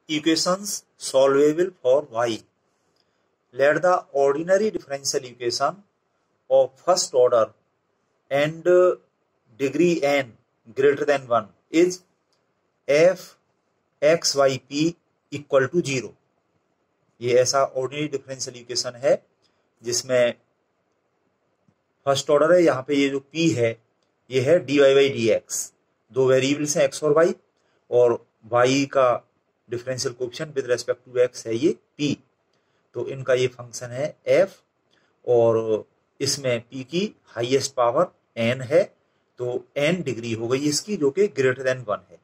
equations solvable for y. Let the ordinary differential equation of first order and degree n greater than 1 is f x y p equal to 0. ये ऐसा ordinary differential equation है जिसमें first order है। यहाँ पे ये जो p है ये है dy बाई डी एक्स, दो वेरिएबल्स हैं x और y, और y का differential coefficient with respect to x है ये p। तो इनका ये फंक्शन है f और इसमें p की हाईएस्ट पावर n है, तो n डिग्री हो गई इसकी जो कि ग्रेटर देन 1 है।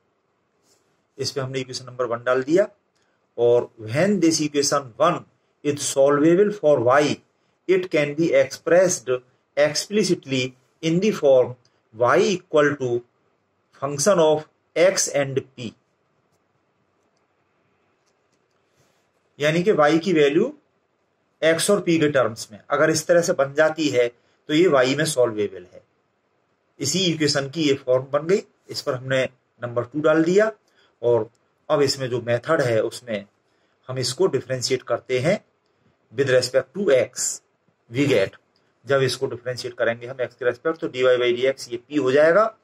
इस पे हमने इक्वेशन नंबर 1 डाल दिया और when this equation 1 is solvable for y, it can be expressed explicitly in the form y equal to function of x and p, यानी कि y की वैल्यू x और p के टर्म्स में अगर इस तरह से बन जाती है तो ये y में सॉल्वेबल है। इसी इक्वेशन की ये फॉर्म बन गई। इस पर हमने नंबर 2 डाल दिया और अब इसमें जो मेथड है उसमें हम इसको डिफरेंशिएट करते हैं with respect to x। We get, जब इसको डिफरेंशिएट करेंगे हम x के रेस्पेक्ट तो dy बाई डी एक्स ये p हो जाएगा,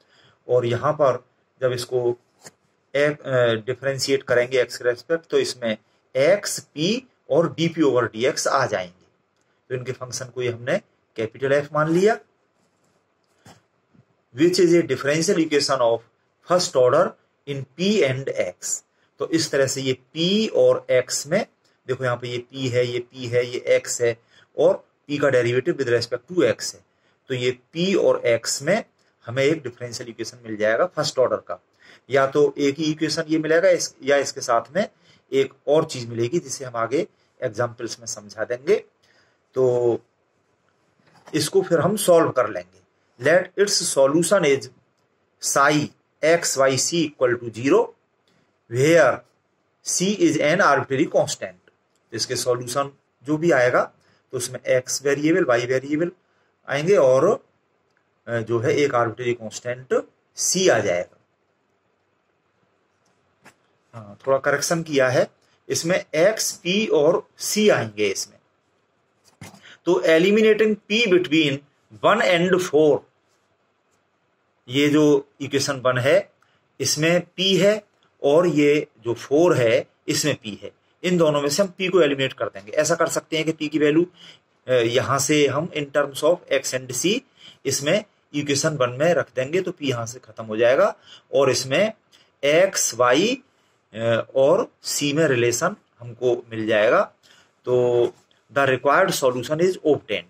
और यहाँ पर जब इसको डिफरेंशिएट करेंगे x के रेस्पेक्ट तो इसमें x p और dp ओवर dx आ जाएंगे। तो इनके फंक्शन को ये हमने कैपिटल F मान लिया, which is a differential equation of first order in p and x। तो इस तरह से ये p और x में देखो, यहाँ पे ये p है, ये p है, ये x है और p का derivative with respect to x है। तो ये p और x में हमें एक डिफरेंशियल इक्वेशन मिल जाएगा फर्स्ट ऑर्डर का। या तो एक ही इक्वेशन ये मिलेगा या इसके साथ में एक और चीज मिलेगी जिसे हम आगे एग्जाम्पल्स में समझा देंगे। तो इसको फिर हम सॉल्व कर लेंगे। Let its solution is psi x y c equal to 0 where c is an arbitrary constant. इसके सॉल्यूशन जो भी आएगा तो उसमें x वेरिएबल y वेरिएबल आएंगे और जो है एक आर्बिट्रेरी कांस्टेंट c आ जाएगा। हाँ, थोड़ा करेक्शन किया है, इसमें x p और c आएंगे इसमें। तो एलिमिनेटिंग p बिटवीन 1 एंड 4, ये जो इक्वेशन 1 है इसमें p है और ये जो 4 है इसमें p है। इन दोनों में से हम p को एलिमिनेट कर देंगे। ऐसा कर सकते हैं कि p की वैल्यू यहां से हम in terms of x and c इसमें इक्वेशन 1 में रख देंगे तो p यहां से खत्म हो जाएगा और इसमें x y और c में रिलेशन हमको मिल जाएगा। तो the required solution is obtained.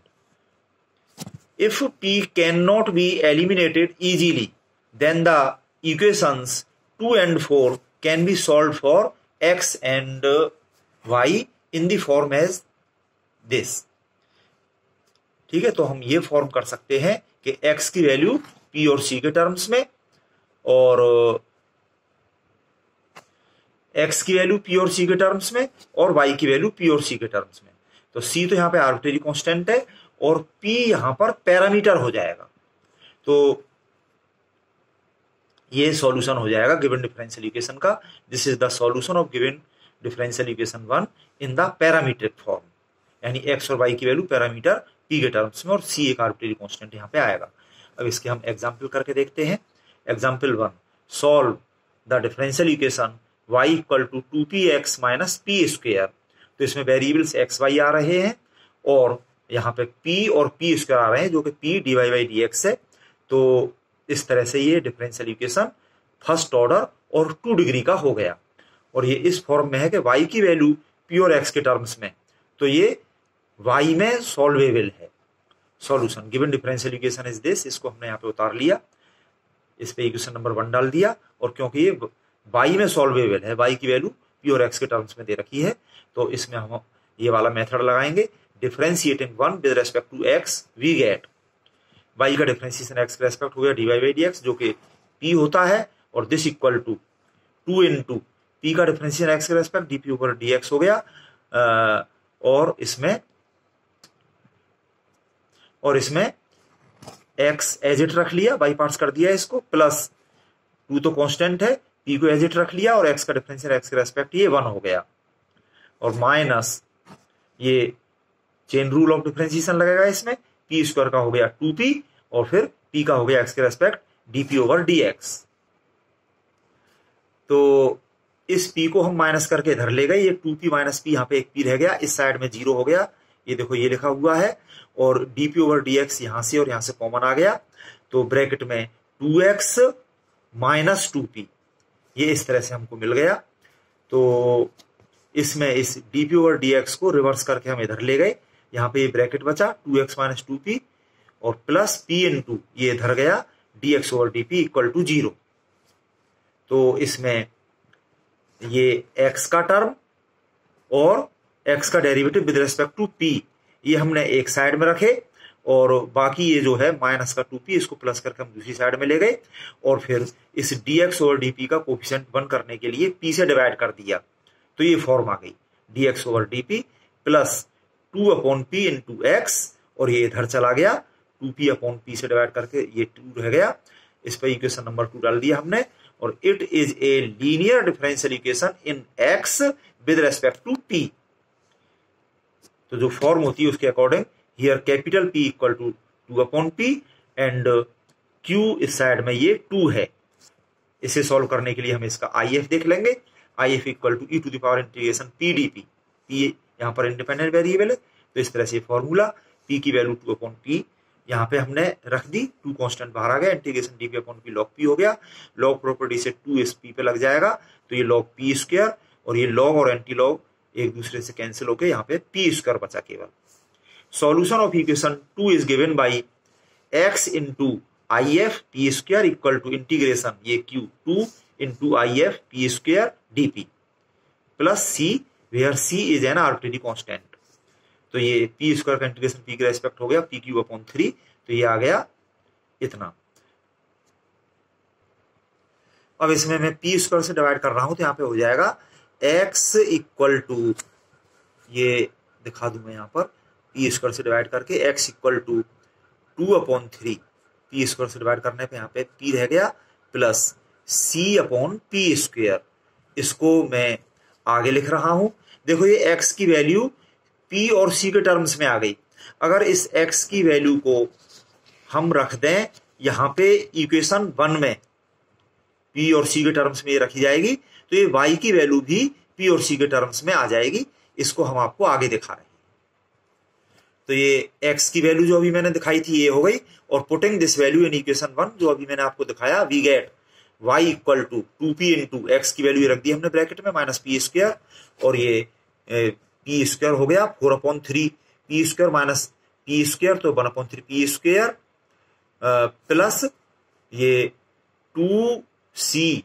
If p cannot be eliminated easily, then the equations 2 and 4 can be solved for x and y in the form as this। ठीक है, तो हम ये फॉर्म कर सकते हैं कि x की वैल्यू p और c के टर्म्स में और x की वैल्यू p और c के टर्म्स में और y की वैल्यू p और c के टर्म्स में। तो c तो यहाँ पे आर्बिट्रेरी कांस्टेंट है और p यहां पर पैरामीटर हो जाएगा। तो ये सॉल्यूशन हो जाएगा गिवन डिफरेंशियल इक्वेशन का। This is the solution of given differential equation 1 in the parametric form, यानी x और y की वैल्यू पैरामीटर p के टर्म्स में और c एक आर्बिट्रेरी कांस्टेंट यहां पे आएगा। अब इसके हम एग्जांपल करके देखते हैं। Example 1, solve the differential equation y equal to 2px minus p square. तो इसमें वेरिएबल्स x y आ रहे हैं और यहाँ पे p और p स्क्वायर आ रहे हैं जो कि p dy by d x है। तो इस तरह से ये डिफरेंशियल इक्वेशन फर्स्ट ऑर्डर और 2 डिग्री का हो गया और ये इस फॉर्म में है कि y की वैल्यू p और x के टर्म्स में, तो ये y में सॉल्वेबल है। Solution given differential equation is this, इसको हमने यहाँ पे उतार लिया, इस पे इक्वेशन नंबर 1 डाल दिया और क्योंकि ये y में सॉल्वेबल है, y की वैल्यू p और x के टर्म्स में दे रखी है, तो इसमें हम ये वाला मेथड लगाएंगे। Differentiating 1 with respect to x we get y का डिफरेंशिएशन x के रेस्पेक्ट हो गया dy बाई डी एक्स जो कि p होता है और this equal to 2 into p का डिफरेंशिएशन x के रेस्पेक्ट dp ऊपर dx हो गया और इसमें x एज इट रख लिया, बाई पार्ट्स कर दिया इसको, प्लस 2 तो कांस्टेंट है, पी को एज इट रख लिया और एक्स का डिफरेंशियल एक्स के रेस्पेक्ट ये 1 हो गया, और माइनस ये चेन रूल ऑफ डिफरेंशिएशन लगेगा इसमें, पी स्क्वायर का हो गया 2p और फिर p का हो गया x के रेस्पेक्ट dp ओवर dx। तो इस p को हम माइनस करके इधर ले गए, ये 2p माइनस p यहाँ पे एक p रह गया, इस साइड में 0 हो गया, ये देखो ये लिखा हुआ है, और dp ओवर dx यहाँ से और यहाँ से कॉमन आ गया, तो ब्रैकेट में 2x माइनस 2p, ये इस तरह से हमको मिल गया। तो इसमें इस dp ओवर dx को रिवर्स करके हम इधर ले गए, यहाँ पे ये ब्रैकेट बचा 2x माइनस 2p और प्लस p इंटू ये इधर गया dx over dp equal to 0। तो इसमें ये x का टर्म और x का derivative with respect to p ये हमने एक साइड में रखे, और बाकी ये जो है माइनस का 2p इसको प्लस करके हम दूसरी साइड में ले गए, और फिर इस dx ओवर dp का कोफिशिएंट 1 करने के लिए p से डिवाइड कर दिया, तो ये फॉर्म आ गई dx over dp plus 2 upon p into x, और ये इधर चला गया 2p अपॉन p से डिवाइड करके ये 2 रह गया, इस पर इक्वेशन नंबर 2 डाल दिया हमने, और it is a linear differential equation in x with respect to p। तो जो फॉर्म होती है उसके according here capital P equal to 2 upon p and q इस साइड में ये 2 है। इसे सॉल्व करने के लिए हम इसका IF देख लेंगे, IF equal to e to the power integration p dt, p यहाँ पर इंडिपेंडेंट वेरिएबल है, तो इस तरह से फॉर्मूला p की वैल्यू 2 अपॉन p यहाँ पे हमने रख दी, 2 कांस्टेंट बाहर आ गया, integration dp upon p log p हो गया, log प्रॉपर्टी से 2 इस p पे लग जाएगा, तो ये log p स्क्वायर, और ये log और एंटी लॉग एक दूसरे से कैंसिल होकर यहाँ पे p स्क्वायर बचा केवल। Solution of equation 2 is given by x into IF p square equal to integration ये q 2 into IF p square dp plus c where c is an arbitrary constant. तो ये p square का integration p के respect हो गया p cube upon 3, तो ये आ गया इतना। अब इसमें मैं p स्क्वायर से डिवाइड कर रहा हूं, तो यहाँ पे हो जाएगा x इक्वल टू, ये दिखा दूं मैं यहाँ पर, p स्क्वायर से डिवाइड करके x equal to 2 upon 3, p square से डिवाइड करने पे यहाँ पे p रह गया plus c upon p square, इसको मैं आगे लिख रहा हूं। देखो ये x की वैल्यू p और c के टर्म्स में आ गई, अगर इस x की वैल्यू को हम रख दें यहाँ पे इक्वेशन 1 में, p और c के टर्म्स में ये रखी जाएगी, तो ये y की वैल्यू भी p और c के टर्म्स में आ जाएगी, इसको हम आपको आगे दिखा रहे हैं। तो ये x की वैल्यू जो अभी मैंने दिखाई थी ये हो गई, और putting this value in equation 1 जो अभी मैंने आपको दिखाया, we get y equal to 2p into x की वैल्यू रख दी हमने ब्रैकेट में माइनस p स्क्वायर, और ये p स्क्वायर हो गया 4 upon 3 p square minus p square, तो 1 अपॉन 3 p स्क्वायर प्लस ये 2c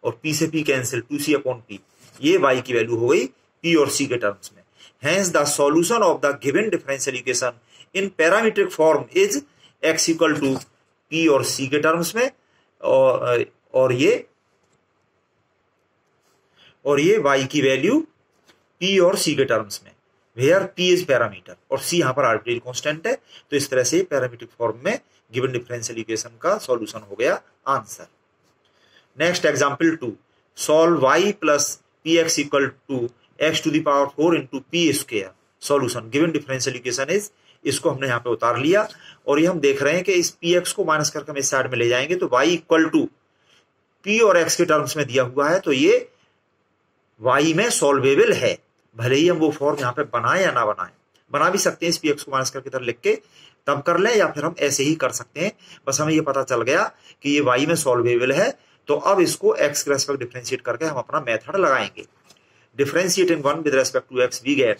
और p से p cancel 2c upon p, ये y की वैल्यू हो गई p और c के टर्म्स में। Hence the solution of the given differential equation in parametric form is x equal to p और c के टर्म्स में, और ये y की वैल्यू p और c के टर्म्स में, where p is पैरामीटर और c यहाँ पर आर्बिट्रेरी कांस्टेंट है। तो इस तरह से पैरामीट्रिक फॉर्म में गिवन डिफरेंशियल इक्वेशन का सॉल्यूशन हो गया answer. Next example 2, solve y plus px equal to x to the power 4 into p square. Solution given differential equation is, इसको हमने यहाँ पे उतार लिया, और ये हम देख रहे हैं कि इस px को माइनस करके हम इस साइड में ले जाएंगे, तो y इक्वल टू p और x के टर्म्स में दिया हुआ है, तो ये y में सॉल्वेबल है, भले ही हम वो फॉर्म यहाँ पे बनाए या ना बनाए, बना भी सकते हैं इस px को माइनस करके इधर लिख के तब कर लें, या फिर हम ऐसे ही कर सकते हैं। बस हमें ये पता चल गया कि ये y में सॉल्वेबल है, तो अब इसको x के रेस्पेक्ट डिफरेंशिएट करके हम अपना मेथड लगाएंगे। Differentiate in 1 with respect to x, we get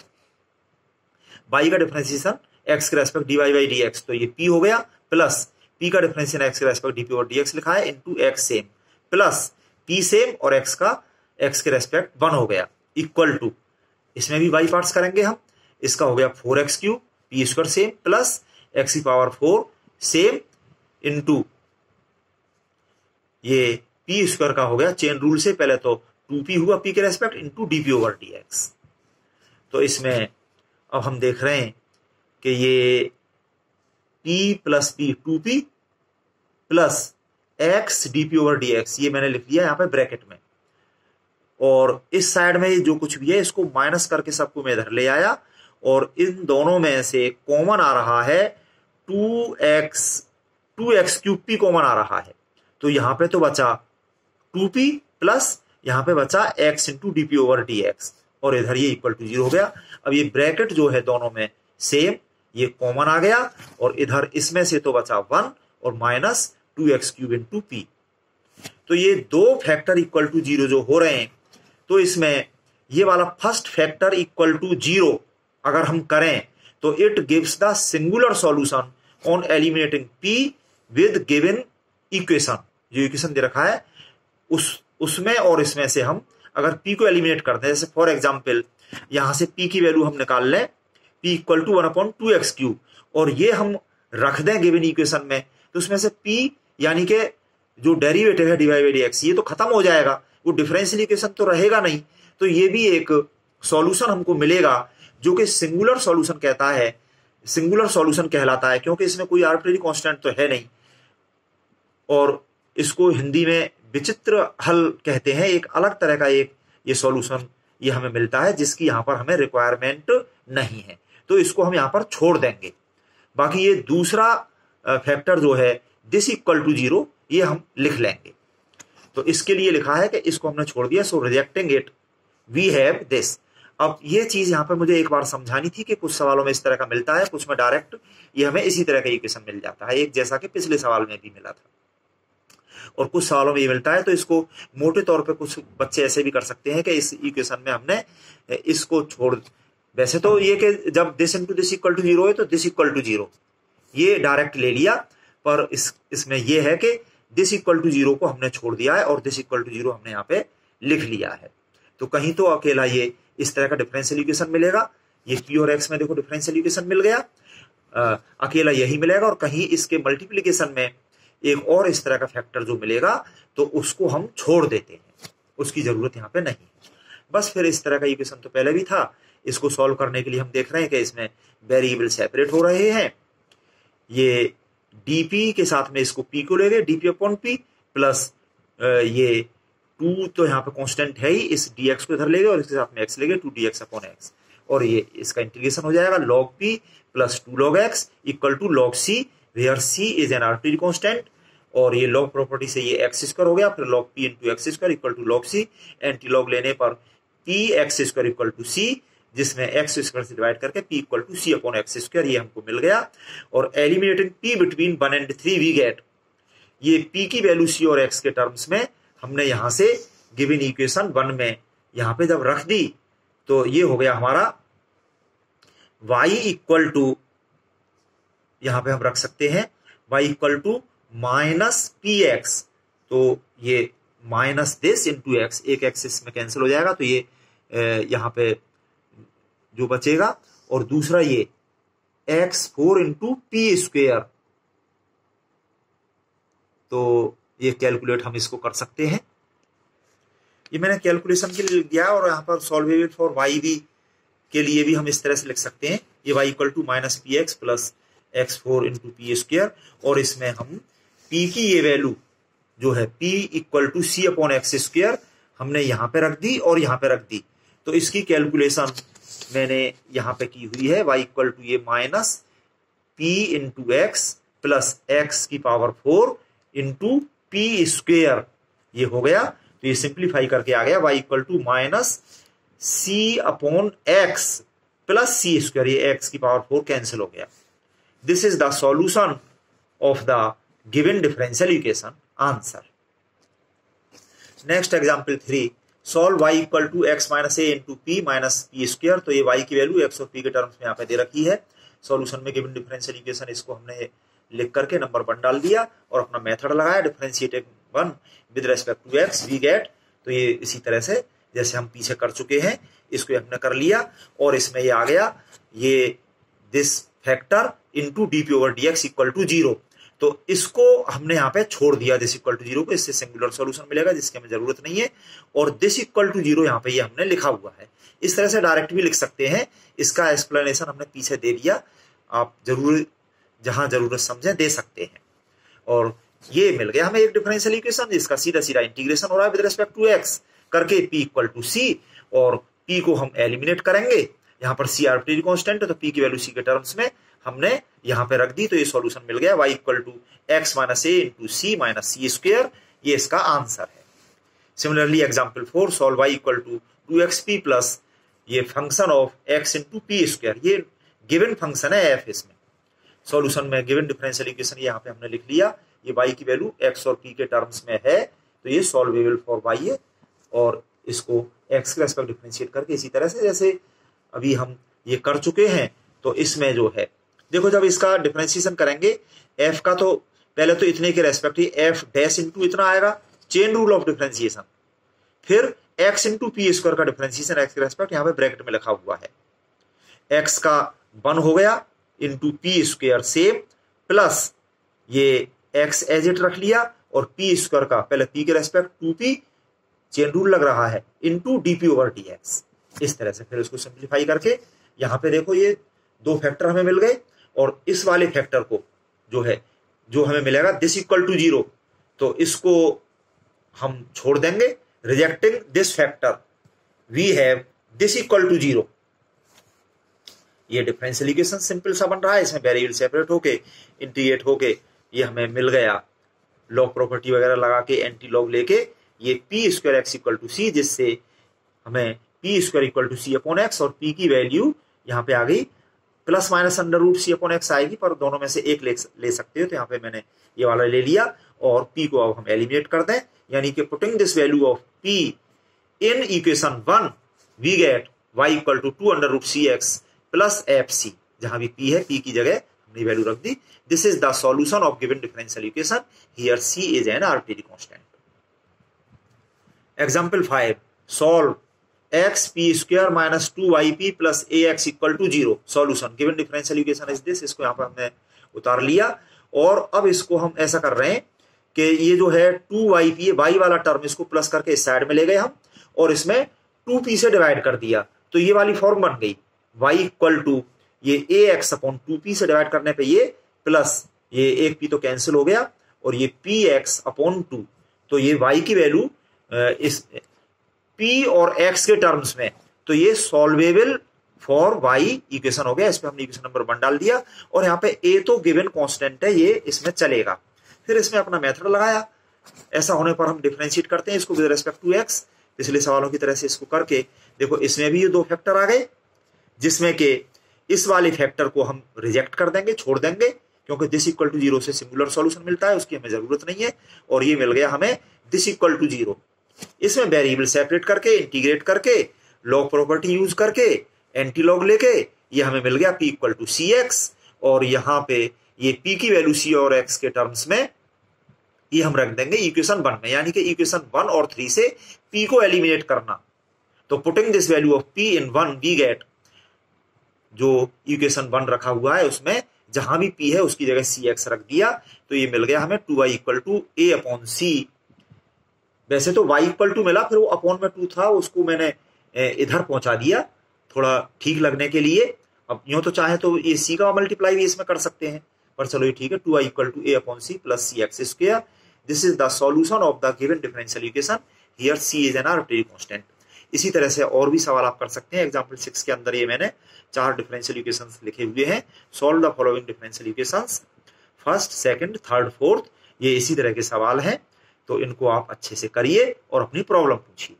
y का डिफरेंशिएशन x के रेस्पेक्ट dy बाई dx, तो ये p हो गया, प्लस p का डिफरेंशिएशन x के रेस्पेक्ट dp और dx लिखा है, into x same plus p same और x का x के रेस्पेक्ट 1 हो गया, इक्वल टू, इसमें भी y पार्ट्स करेंगे हम, इसका हो गया 4x cube p square same plus x की पावर 4 सेम इनटू ये p स्क्वायर का हो गया चेन रूल से, पहले तो 2p हुआ p के respect into dp over dx। तो इसमें अब हम देख रहे हैं कि ये p plus p 2p plus x dp over dx, ये मैंने लिख लिया यहाँ पे ब्रैकेट में, और इस साइड में जो कुछ भी है इसको माइनस करके सबको मैं इधर ले आया, और इन दोनों में से कॉमन आ रहा है 2x क्यूब पी कॉमन आ रहा है। तो यहां पे तो बचा 2p प्लस यहां पे बचा x into d p over d x, और इधर ये इक्वल टू 0 हो गया। अब ये ब्रैकेट जो है दोनों में सेम, ये कॉमन आ गया, और इधर इसमें से तो बचा 1 और minus 2x cube into P. तो ये दो फैक्टर इक्वल टू 0 जो हो रहे हैं, तो इसमें ये वाला फर्स्ट फैक्टर इक्वल टू 0 अगर हम करें तो it gives the singular solution on eliminating p with given equation. जो इक्वेशन दे रखा है उसमें और इसमें से हम अगर p को एलिमिनेट करते हैं, जैसे फॉर एग्जांपल यहां से p की वैल्यू हम निकाल लें, p equal to 1/2x cube, और ये हम रख दें गिवन इक्वेशन में, तो उसमें से p यानी कि जो डेरिवेटिव है dy बाई dx ये तो खत्म हो जाएगा, वो डिफरेंशियल इक्वेशन तो रहेगा नहीं। तो ये भी एक सॉल्यूशन हमको मिलेगा जो कि सिंगुलर सॉल्यूशन कहता है, सिंगुलर सॉल्यूशन कहलाता है, क्योंकि इसमें कोई आर्बिट्रेरी कांस्टेंट तो है नहीं, और इसको हिंदी में विचित्र हल कहते हैं। एक अलग तरह का एक ये सॉल्यूशन ये हमें मिलता है जिसकी यहाँ पर हमें रिक्वायरमेंट नहीं है, तो इसको हम यहाँ पर छोड़ देंगे। बाकी ये दूसरा फैक्टर जो है दिस इक्वल टू 0 ये हम लिख लेंगे। तो इसके लिए लिखा है कि इसको हमने छोड़ दिया, so rejecting it we have this. अब ये चीज यहाँ पर मुझे एक बार समझानी थी कि कुछ सवालों में इस तरह का मिलता है, कुछ में डायरेक्ट ये हमें इसी तरह का इक्वेशन मिल जाता है, एक जैसा कि पिछले सवाल में भी मिला था, और कुछ सवालों में ये मिलता है। तो इसको मोटे तौर पे कुछ बच्चे ऐसे भी कर सकते हैं कि इस इक्वेशन में हमने इसको छोड़, वैसे तो ये कि जब this into this equal to 0 है तो दिस इक्वल टू 0 ये डायरेक्ट ले लिया, पर इसमें ये है कि दिस इक्वल टू 0 को हमने छोड़ दिया है और दिस इक्वल टू 0 हमने यहाँ पे लिख लिया है। तो कहीं तो अकेला ये इस तरह का डिफरेंशियल इक्वेशन मिलेगा, ये p और x में देखो डिफरेंशियल इक्वेशन मिल गया, अकेला यही मिलेगा, और कहीं इसके मल्टीप्लीकेशन में एक और इस तरह का फैक्टर जो मिलेगा तो उसको हम छोड़ देते हैं, उसकी जरूरत यहाँ पे नहीं। बस फिर इस तरह का इक्वेशन तो पहले भी था, इसको सॉल्व करने के लिए हम देख रहे हैं कि इसमें वेरिएबल सेपरेट हो रहे हैं। ये dp के साथ में इसको p को ले गए, dp अपॉन p प्लस ये 2 तो यहाँ पे कांस्टेंट है ही, इस dx को इधर ले गए और इसके साथ में x ले गए, 2dx अपॉन x, और ये इसका इंटीग्रेशन हो जाएगा log p plus 2 log x equal to log c, where c is an arbitrary constant, और ये log प्रॉपर्टी से ये x स्क्वायर हो गया, फिर log p into x square equal to log c, anti log लेने पर p x square equal to c, जिसमें x स्क्वायर से डिवाइड करके p equal to c upon x square ये हमको मिल गया। और eliminating p between 1 and 3 we get, ये p की वैल्यू c और x के टर्म्स में हमने यहां से गिवन इक्वेशन 1 में यहां पे जब रख दी तो ये हो गया हमारा y इक्वल टू, यहां पे हम रख सकते हैं y equal to minus px, तो ये माइनस दिस इंटू एक्स, एक एक्स इसमें कैंसिल हो जाएगा, तो ये यहां पे जो बचेगा, और दूसरा ये x4 इंटू पी स्क्वेयर, तो ये कैलकुलेट हम इसको कर सकते हैं। ये मैंने कैलकुलेशन के लिए लिख दिया है, और यहाँ पर सॉल्वेबल फॉर y भी के लिए भी हम इस तरह से लिख सकते हैं, ये y equal to minus p x plus x4 into p square, और इसमें हम p की ये वैल्यू जो है p equal to c upon x square हमने यहाँ पे रख दी और यहाँ पे रख दी, तो इसकी कैलकुलेशन मैंने यहाँ पे की हुई है, y इक्वल टू ये minus p into x plus x की पावर 4 इंटू पी स्क्वेयर, ये हो गया, तो ये सिंप्लीफाई करके आ गया y equal to minus c upon x plus c square, ये x की पावर 4 कैंसिल हो गया। This is the solution of the given differential equation answer. Next example 3, solve y equal to x minus a into p minus p square, तो ये y की value x और p के terms में यहाँ पे दे रखी है। सॉल्यूशन में गिवन डिफरेंशियल इक्वेशन इसको हमने लिख करके नंबर 1 डाल दिया और अपना मेथड लगाया, differentiating 1 with respect to x we get, तो ये इसी तरह से जैसे हम पीछे कर चुके हैं इसको हमने कर लिया, और इसमें ये आ गया ये this factor into d p over d x equal to 0, तो इसको हमने यहाँ पे छोड़ दिया दिस इक्वल टू 0 को, इससे सिंगुलर सॉल्यूशन मिलेगा जिसकी हमें जरूरत नहीं है, और दिस इक्वल टू 0 यहाँ पे ये हमने लिखा हुआ है। इस तरह से डायरेक्ट भी लिख सकते हैं, इसका एक्सप्लेनेशन हमने पीछे दे दिया, आप जरूर जहां जरूरत समझें दे सकते हैं। और ये मिल गया हमें एक डिफरेंशियल इक्वेशन, इसका सीधा सीधा इंटीग्रेशन हो रहा है विद रिस्पेक्ट टू एक्स, करके p इक्वल टू सी, और p को हम एलिमिनेट करेंगे। यहाँ पर c आर्बिट्रेरी कांस्टेंट है तो p की वैल्यू c के टर्म्स में हमने यहाँ पे रख दी, तो ये सॉल्यूशन मिल गया y equal to x minus a into c minus c square, ये इसका आंसर है। Similarly example 4, solve y equal to 2xp plus ये function of x into p square, ये गिवन फंक्शन है f, इसमें सॉल्यूशन में गिवन डिफरेंशियल इक्वेशन यहाँ पे हमने लिख लिया, ये y की वैल्यू x और p के टर्म्स में है, तो ये सॉल्वेबल फॉर y है, और इसको x के रेस्पेक्ट डिफरेंशिएट करके इसी तरह से जैसे अभी हम ये कर चुके हैं, तो इसमें जो है देखो जब इसका डिफरेंशिएशन करेंगे f का, तो पहले तो इतने के रेस्पेक्ट ही f डैश इंटू इतना आएगा, चेन रूल ऑफ डिफरेंशिएशन, फिर x इंटू पी स्क्वायर का डिफरेंशिएशन x के रेस्पेक्ट यहाँ पे ब्रैकेट में लिखा हुआ है, x का 1 हो गया into p square same, plus ये x एज इट रख लिया, और p स्क्वायर का पहले p के रेस्पेक्ट 2p चेन रूल लग रहा है इंटू dp ओवर dx, इस तरह से फिर इसको सिंप्लीफाई करके यहाँ पे देखो ये दो फैक्टर हमें मिल गए, और इस वाले फैक्टर को जो है जो हमें मिलेगा दिस इक्वल टू 0, तो इसको हम छोड़ देंगे, rejecting this factor we have this equal to 0। ये डिफरेंशियल इक्वेशन सिंपल सा बन रहा है, इसमें वेरिएबल सेपरेट होके इंटीग्रेट होके ये हमें मिल गया, लॉग प्रॉपर्टी वगैरह लगा के एंटी लॉग लेके ये p square x equal to c, जिससे हमें p square equal to c upon x, और पी की वैल्यू यहाँ पे आ गई plus minus under root c upon x आएगी, पर दोनों में से एक ले सकते हो, तो यहाँ पे मैंने ये वाला ले लिया, और p को अब हम एलिमिनेट कर दें, यानी कि putting this value of p in equation 1 we get y equal to 2 under root c x plus f c, जहां भी p है p की जगह हमने वैल्यू रख दी। This is the solution of given differential equation, here c is an arbitrary constant. Example 5, solve x p square minus 2yp plus ax equal to 0, solution given differential equation is this, इसको यहाँ पर हमने उतार लिया, और अब इसको हम ऐसा कर रहे हैं कि ये जो है 2yp ये y वाला टर्म इसको प्लस करके इस साइड में ले गए हम, और इसमें 2p से डिवाइड कर दिया, तो ये वाली फॉर्म बन गई y इक्वल टू ये ax अपॉन 2p से डिवाइड करने पे ये प्लस ये एक p तो कैंसिल हो गया, और ये px अपॉन 2, तो ये y की वैल्यू इस p और x के टर्म्स में, तो ये सॉल्वेबल फॉर y इक्वेशन हो गया। इस पे हमने इक्वेशन नंबर 1 डाल दिया, और यहाँ पे a तो गिवन कांस्टेंट है, ये इसमें चलेगा। फिर इसमें अपना मेथड लगाया, ऐसा होने पर हम डिफरेंशिएट करते हैं इसको विद रिस्पेक्ट टू x, पिछले सवालों की तरह से इसको करके देखो इसमें भी ये दो फैक्टर आ गए, जिसमें के इस वाले फैक्टर को हम रिजेक्ट कर देंगे, छोड़ देंगे, क्योंकि दिस इक्वल टू 0 से सिंगुलर सॉल्यूशन मिलता है, उसकी हमें जरूरत नहीं है, और ये मिल गया हमें दिस इक्वल टू 0। इसमें वेरिएबल सेपरेट करके इंटीग्रेट करके लॉग प्रॉपर्टी यूज करके एंटी लॉग लेके ये हमें मिल गया p equal to c x, और यहाँ पे ये p की वैल्यू c और x के टर्म्स में ये हम रख देंगे इक्वेशन 1 में, यानी कि इक्वेशन 1 और 3 से p को एलिमिनेट करना, तो putting this value of p in 1 we get, जो इक्वेशन 1 रखा हुआ है उसमें जहां भी p है उसकी जगह cx रख दिया, तो ये मिल गया हमें 2y equal to a upon c. वैसे तो y इक्वल टू मिला, फिर वो अपॉन में 2 था, उसको मैंने इधर पहुंचा दिया थोड़ा ठीक लगने के लिए। अब यूं तो चाहे तो ये c का मल्टीप्लाई भी इसमें कर सकते हैं, पर चलो ये ठीक है, 2y equal to a upon c plus c x square. This is the solution of the given differential equation, here c is an arbitrary constant. इसी तरह से और भी सवाल आप कर सकते हैं। एग्जाम्पल 6 के अंदर ये मैंने 4 डिफरेंशियल इक्वेशंस लिखे हुए हैं। Solve the following differential equations, first, second, third, fourth, ये इसी तरह के सवाल हैं, तो इनको आप अच्छे से करिए और अपनी प्रॉब्लम पूछिए।